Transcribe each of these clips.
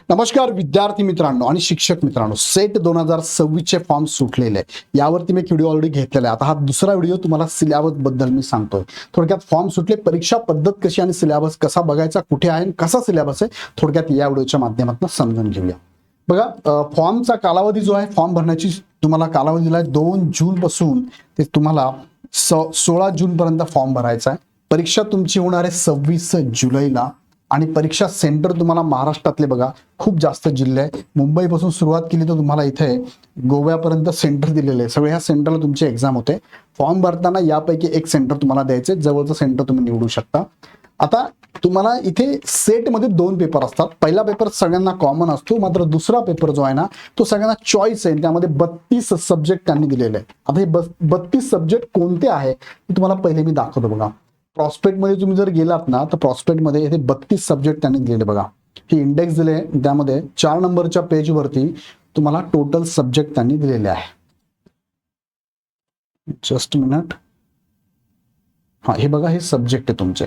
नमस्कार विद्यार्थी मित्रांनो आणि शिक्षक मित्रांनो, सेट 2026 चे फॉर्म सुटलेले आहे। यावरती मी एक व्हिडिओ ऑलरेडी घेतलेला आहे। आता हा दुसरा व्हिडिओ तुम्हाला सिलेबस बद्दल मी सांगतोय। थोडक्यात फॉर्म सुटले, परीक्षा पद्धत कशी आणि सिलेबस कसा बघायचा, कुठे आहे आणि कसा सिलेबस आहे, थोडक्यात या व्हिडिओच्या माध्यमातून समजून घेऊया। बघा, फॉर्मचा कालावधी जो आहे, फॉर्म भरण्याची तुम्हाला कालावधी दिला आहे 2 जून पासून ते तुम्हाला 16 जून पर्यंत फॉर्म भरायचा आहे। परीक्षा तुमची होणार आहे 26 जुलैला आणि परीक्षा सेंटर तुम्हाला महाराष्ट्रातले बघा खूप जास्त जिल्हे आहे। मुंबईपासून सुरुवात केली तर तुम्हाला इथे गोव्यापर्यंत सेंटर दिलेले आहे। सगळ्या सेंटरला तुमची एक्झाम होते। फॉर्म भरताना यापैकी एक सेंटर तुम्हाला द्यायचे, जवळचं सेंटर तुम्ही निवडू शकता। आता तुम्हाला इथे सेटमध्ये 2 पेपर असतात। पहिला पेपर सगळ्यांना कॉमन असतो, मात्र दुसरा पेपर जो आहे ना तो सगळ्यांना चॉईस आहे। त्यामध्ये 32 सब्जेक्ट त्यांनी दिलेले आहे। आता हे 32 सब्जेक्ट कोणते आहे ते तुम्हाला पहिले मी दाखवतो। बघा, प्रॉस्पेक्ट मध्ये तुम्ही जर गेलात ना तर प्रॉस्पेक्ट मध्ये इथे 32 सब्जेक्ट त्यांनी दिलेले। बघा, हे इंडेक्स दिले, त्यामध्ये 4 नंबरच्या पेज वरती तुम्हाला टोटल सब्जेक्ट त्यांनी दिलेले आहे। जस्ट मिनिट, हा हे बघा, हे सब्जेक्ट आहे तुमचे।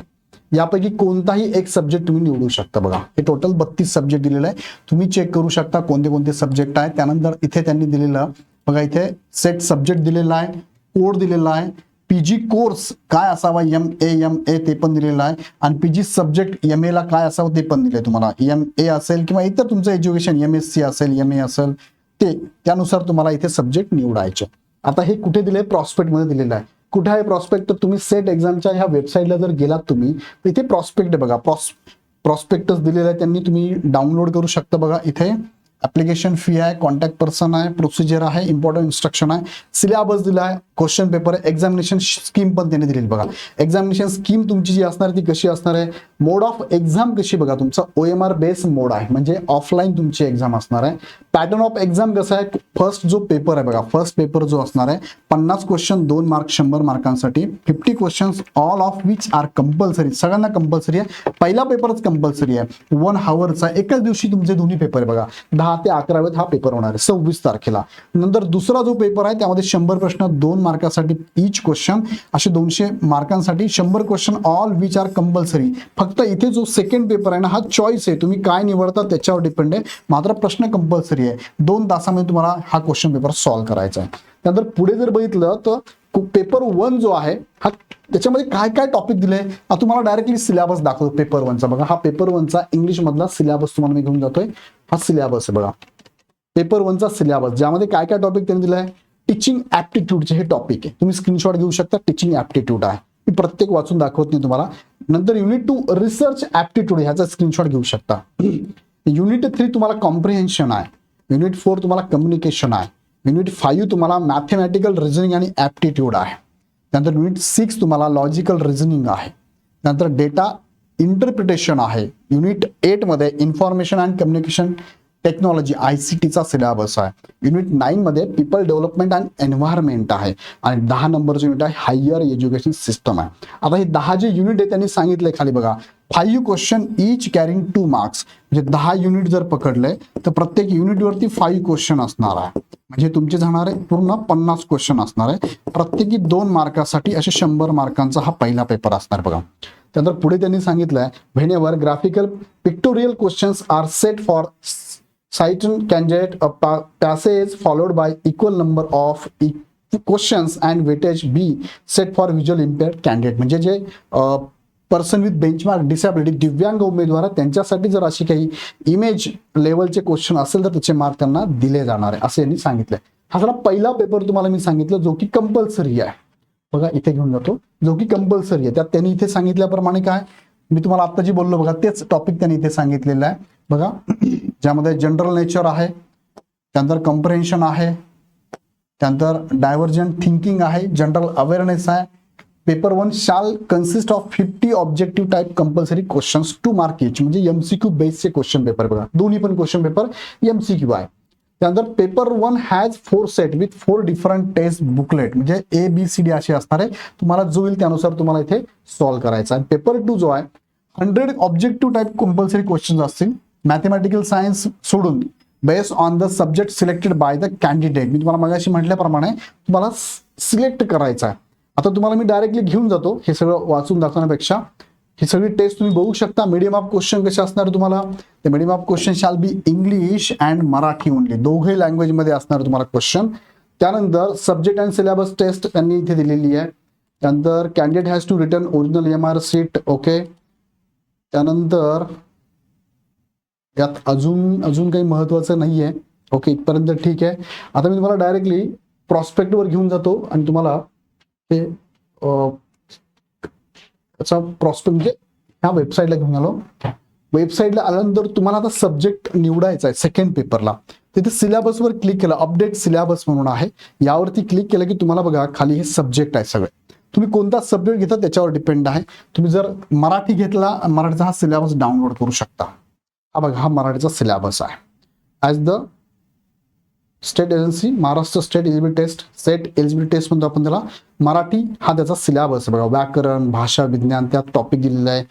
यापैकी कोणताही एक सब्जेक्ट तुम्ही निवडू शकता। बघा, हे टोटल 32 सब्जेक्ट दिलेले आहे। तुम्ही चेक करू शकता कोणते कोणते सब्जेक्ट आहे। त्यानंतर इथे त्यांनी दिलेलं बघा, इथे सेट सब्जेक्ट दिलेला आहे, कोड दिलेला आहे, पीजी कोर्स काय असावा MA ते पण दिलेलं आहे आणि पीजी सब्जेक्ट MA ला काय असावं ते पण दिले तुम्हाला। MA असेल किंवा इतर तुमचं एज्युकेशन MSc असेल, MA असेल, ते त्यानुसार तुम्हाला इथे सब्जेक्ट निवडायचे। आता हे कुठे दिले? प्रॉस्पेक्ट मध्ये दिलेलं आहे। कुठे आहे प्रॉस्पेक्ट? तर तुम्ही सेट एक्झामच्या ह्या वेबसाईटला जर गेलात तुम्ही तर इथे प्रॉस्पेक्ट आहे। बघा, प्रॉस्पेक्टस दिलेलं आहे त्यांनी, तुम्ही डाउनलोड करू शकता। बघा, इथे ऍप्लिकेशन फी आहे, कॉन्टॅक्ट पर्सन आहे, प्रोसिजर आहे, इम्पॉर्टंट इन्स्ट्रक्शन आहे, सिलेबस दिला आहे, क्वेश्चन पेपर आहे, एक्झामिनेशन स्कीम पण त्यांनी दिलेली। बघा, एक्झामिनेशन स्कीम तुमची जी असणार ती कशी असणार आहे, मोड ऑफ एक्झाम कशी, बघा तुमचा OMR बेस मोड आहे, म्हणजे ऑफलाईन तुमची एक्झाम असणार आहे। पॅटर्न ऑफ एक्झाम कसं आहे, फर्स्ट जो पेपर आहे बघा, फर्स्ट पेपर जो असणार आहे 50 question 2 mark 100 मार्कांसाठी, 50 questions all of which are compulsory, सगळ्यांना कंपल्सरी आहे। पहिला पेपरच कंपल्सरी आहे, 1 हॉवरचा, एकाच दिवशी तुमचे दोन्ही पेपर आहे। बघा, 10 ते 11 हा पेपर होणार आहे 26 तारखेला। नंतर दुसरा जो पेपर आहे त्यामध्ये 100 प्रश्न 2 मार्कासाठी ईच क्वेश्चन, असे 200 मार्कांसाठी 100 question all which are compulsory. फक्त इथे जो सेकंड पेपर आहे ना हा चॉईस आहे, तुम्ही काय निवडता त्याच्यावर डिपेंड आहे, मात्र प्रश्न कंपल्सरी आहे। 2 तासामध्ये तुम्हाला हा क्वेश्चन पेपर सॉल्व्ह करायचा आहे। त्यानंतर पुढे जर बघितलं तर पेपर 1 जो आहे हा त्याच्यामध्ये काय काय टॉपिक दिले तुम्हाला डायरेक्टली सिलेबस दाखवतो पेपर 1 चा। बघा, हा पेपर 1 चा इंग्लिश मधला सिलेबस तुम्हाला मी घेऊन जातोय। हा सिलेबस आहे बघा, पेपर 1 चा सिलेबस, ज्यामध्ये काय काय टॉपिक त्यांनी दिलाय। टीचिंग ऍप्टिट्यूडचे हे टॉपिक आहे, तुम्ही स्क्रीनशॉट घेऊ शकता। टीचिंग ऍप्टिट्यूड आहे, मी प्रत्येक वाचून दाखवत नाही तुम्हाला। नंतर युनिट 2 रिसर्च ऍप्टिट्यूड, ह्याचा स्क्रीनशॉट घेऊ शकता। युनिट 3 तुम्हाला कॉम्प्रिहेन्शन आहे, युनिट 4 तुम्हाला कम्युनिकेशन आहे, युनिट 5 तुम्हाला मॅथमॅटिकल रिझनिंग आणि ऍप्टिट्यूड आहे। त्यानंतर युनिट 6 तुम्हाला लॉजिकल रिझनिंग आहे। त्यानंतर डेटा इंटरप्रिटेशन आहे। युनिट 8 मध्ये इन्फॉर्मेशन अँड कम्युनिकेशन टेक्नॉलॉजी ICTचा सिलेबस आहे। युनिट 9 मध्ये पीपल डेव्हलपमेंट अँड एन्व्हायरमेंट आहे आणि 10 नंबरचं युनिट आहे हायर एज्युकेशन सिस्टम आहे। आता हे 10 जे युनिट आहे त्यांनी सांगितलंय खाली बघा, 5 क्वेश्चन ईच कॅरिंग 2 मार्क्स, म्हणजे 10 युनिट जर पकडले तर प्रत्येक युनिटवरती 5 क्वेश्चन असणार आहे, म्हणजे तुमचे जाणार आहे पूर्ण 50 क्वेश्चन असणार आहे। प्रत्येकी 2 मार्कासाठी असे 100 मार्कांचा हा पहिला पेपर असणार बघा। त्यानंतर पुढे त्यांनी सांगितलंय, whenever graphical pictorial questions are set for citing candidate a passage followed by equal number of questions and weightage B set for visual impaired candidate, म्हणजे जे पर्सन विथ बेंचमार्क डिसॅबिलिटी, दिव्यांग उमेदवार त्यांच्यासाठी जर अशी काही इमेज लेवलचे क्वेश्चन असेल तर त्याचे मार्क त्यांना दिले जाणार आहे, असे यांनी सांगितलंय। हा सगळा पहिला पेपर तुम्हाला मी सांगितलं जो की कंपल्सरी आहे। बघा, इथे घेऊन जातो, जो की कंपल्सरी आहे। त्यात त्यांनी इथे सांगितल्याप्रमाणे काय मी तुम्हाला आता जी बोललो बघा, तेच टॉपिक त्यांनी इथे सांगितलेलं आहे। बघा, ज्यामध्ये जनरल नेचर आहे, त्यानंतर कॉम्प्रिहेन्शन आहे, त्यानंतर डायव्हर्जंट थिंकिंग आहे, जनरल अवेअरनेस आहे। Paper 1 shall consist of 50 objective type compulsory questions 2 mark each, म्हणजे MCQ बेसचे क्वेश्चन पेपर। बघा, दोन्ही पण क्वेश्चन पेपर MCQ आहे। त्यानंतर paper 1 has 4 set with 4 different test booklet, म्हणजे ABCD असे असणार आहे, तुम्हाला जो होईल त्यानुसार तुम्हाला इथे सॉल्व्ह करायचा आहे। पेपर 2 जो आहे 100 ऑब्जेक्टिव्ह टाइप कंपल्सरी क्वेश्चन असतील, मॅथमॅटिकल सायन्स सोडून, based on the subject selected by the candidate. मी तुम्हाला मगाशी म्हटल्याप्रमाणे तुम्हाला सिलेक्ट करायचा आहे। आता तुम्हाला मी डायरेक्टली घेऊन जातो, हे सगळं वाचून दाखवण्यापेक्षा ही सगळी टेस्ट तुम्ही बघू शकता. मीडियम ऑफ क्वेश्चन कसे असणार तुम्हाला, ते medium of question shall be English and Marathi only, दोघे लँग्वेज मध्ये असणार तुम्हाला क्वेश्चन. त्यानंतर सब्जेक्ट अँड सिलेबस टेस्ट त्यांनी इथे दिलेली आहे. त्यानंतर candidate has to return original MR sheet. Okay, त्यानंतर यात अजून काही महत्वाचं नाहीये. ओके, इथपर्यंत ठीक आहे. आता मी तुम्हाला डायरेक्टली प्रॉस्पेक्टवर घेऊन जातो आणि तुम्हाला ते त्याचा प्रॉस्पेक्ट म्हणजे ह्या वेबसाईटला घेऊन आलो. वेबसाईटला आल्यानंतर तुम्हाला आता सब्जेक्ट निवडायचा आहे सेकंड पेपरला. तिथे सिलेबसवर क्लिक केलं, अपडेट सिलेबस म्हणून आहे, यावरती क्लिक केलं की तुम्हाला बघा खाली हे सब्जेक्ट आहे सगळे. तुम्ही कोणता सब्जेक्ट घेता त्याच्यावर डिपेंड आहे. तुम्ही जर मराठी घेतला, मराठीचा हा सिलेबस डाउनलोड करू शकता. हा बघा, हा मराठीचा सिलेबस आहे. As the state agency, Maharashtra state eligibility test, set eligibility test म्हणतो आपण त्याला. मराठी हा त्याचा सिलेबस बघा, व्याकरण, भाषा विज्ञान, त्यात टॉपिक दिलेला आहे.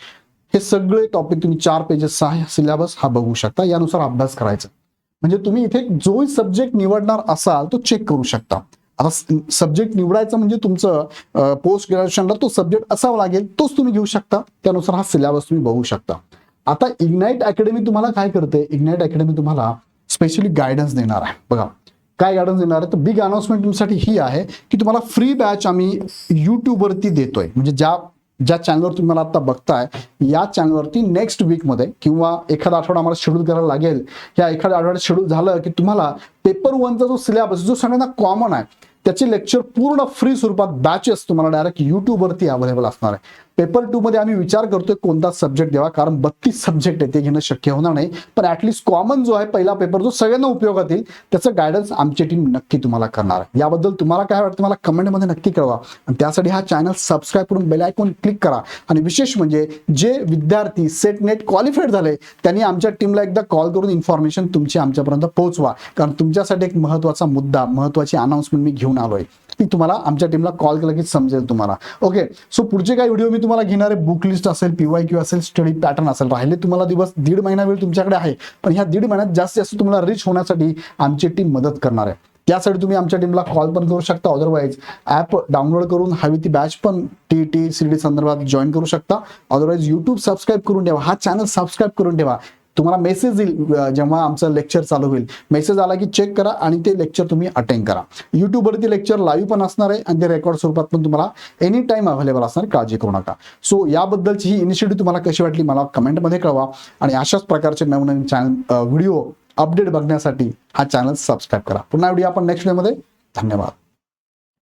हे सगळे टॉपिक तुम्ही 4 पेजेसचा आहे सिलेबस हा बघू शकता. यानुसार अभ्यास करायचा. म्हणजे तुम्ही इथे जो सब्जेक्ट निवडणार असाल तो चेक करू शकता. आता सब्जेक्ट निवडायचा म्हणजे तुमचं पोस्ट ग्रॅज्युएशनला तो सब्जेक्ट असावा लागेल, तोच तुम्ही घेऊ शकता. त्यानुसार हा सिलेबस तुम्ही बघू शकता. आता इग्नाइट अकॅडमी तुम्हाला काय करते, इग्नाइट अकॅडमी तुम्हाला स्पेशली गायडन्स देणार आहे. बघा काय गायडन्स देणार आहे, तर बिग अनाउन्समेंट तुमच्यासाठी ही आहे की तुम्हाला फ्री बॅच आम्ही युट्यूबवरती देतोय. म्हणजे ज्या चॅनलवर तुम्ही मला आता बघताय, या चॅनलवरती नेक्स्ट वीकमध्ये किंवा एखादा आठवडा आम्हाला शेड्यूल करायला लागेल. या एखाद्या आठवड्यात शेड्यूल झालं की तुम्हाला पेपर 1चा जो सिलेबस जो सगळ्यांना कॉमन आहे त्याचे लेक्चर पूर्ण फ्री स्वरूपात बॅचेस तुम्हाला डायरेक्ट युट्यूबवरती अवेलेबल असणार आहे. पेपर 2 मध्ये आम्ही विचार करतोय कोणता सब्जेक्ट द्यावा, कारण 32 सब्जेक्ट आहे, ते घेणं शक्य होणार नाही. पण ऍटलीस्ट कॉमन जो आहे पहिला पेपर जो सगळ्यांना उपयोगात येईल त्याचं गायडन्स आमची टीम नक्की तुम्हाला करणार आहे. याबद्दल तुम्हाला काय वाटतं मला कमेंटमध्ये नक्की कळवा. आणि त्यासाठी हा चॅनल सबस्क्राईब करून बेल आयकॉन क्लिक करा. आणि विशेष म्हणजे जे विद्यार्थी सेट नेट क्वालिफाईड झाले त्यांनी आमच्या टीमला एकदा कॉल करून इन्फॉर्मेशन तुमची आमच्यापर्यंत पोहोचवा. कारण तुमच्यासाठी एक महत्त्वाचा मुद्दा, महत्त्वाची अनाउन्समेंट मी घेऊन आलोय, ती तुम्हाला आमच्या टीमला कॉल केला की समजेल तुम्हाला. ओके, सो पुढचे काही व्हिडिओ मी तुम्हाला घेणार आहे. बुक लिस्ट असेल, PYQ असेल, स्टडी पॅटर्न असेल. राहिले तुम्हाला दिवस 1.5 महिना वेळ तुमच्याकडे आहे, पण ह्या 1.5 महिन्यात जास्तीत जास्त तुम्हाला रिच होण्यासाठी आमची टीम मदत करणार आहे. त्यासाठी तुम्ही आमच्या टीमला कॉल पण करू शकता. अदरवाईज ॲप डाउनलोड करून हवी ती बॅच पण TET CET संदर्भात जॉईन करू शकता. अदरवाईज यूट्यूब सबस्क्राईब करून ठेवा, हा चॅनल सबस्क्राईब करून ठेवा. तुम्हाला मेसेज येईल जेव्हा आमचं लेक्चर चालू होईल. मेसेज आला की चेक करा आणि ते लेक्चर तुम्ही अटेंड करा. युट्यूबवरती लेक्चर लाईव्ह पण असणार आहे आणि ते रेकॉर्ड स्वरूपात पण तुम्हाला एनी टाइम अवेलेबल असणार, काळजी करू नका. सो याबद्दलची ही इनिशिएटिव्ह तुम्हाला कशी वाटली मला कमेंटमध्ये कळवा. आणि अशाच प्रकारचे नवनवीन चॅनल व्हिडिओ अपडेट बघण्यासाठी हा चॅनल सबस्क्राईब करा. पुन्हा व्हिडिओ आपण नेक्स्ट व्हिडिओमध्ये. धन्यवाद.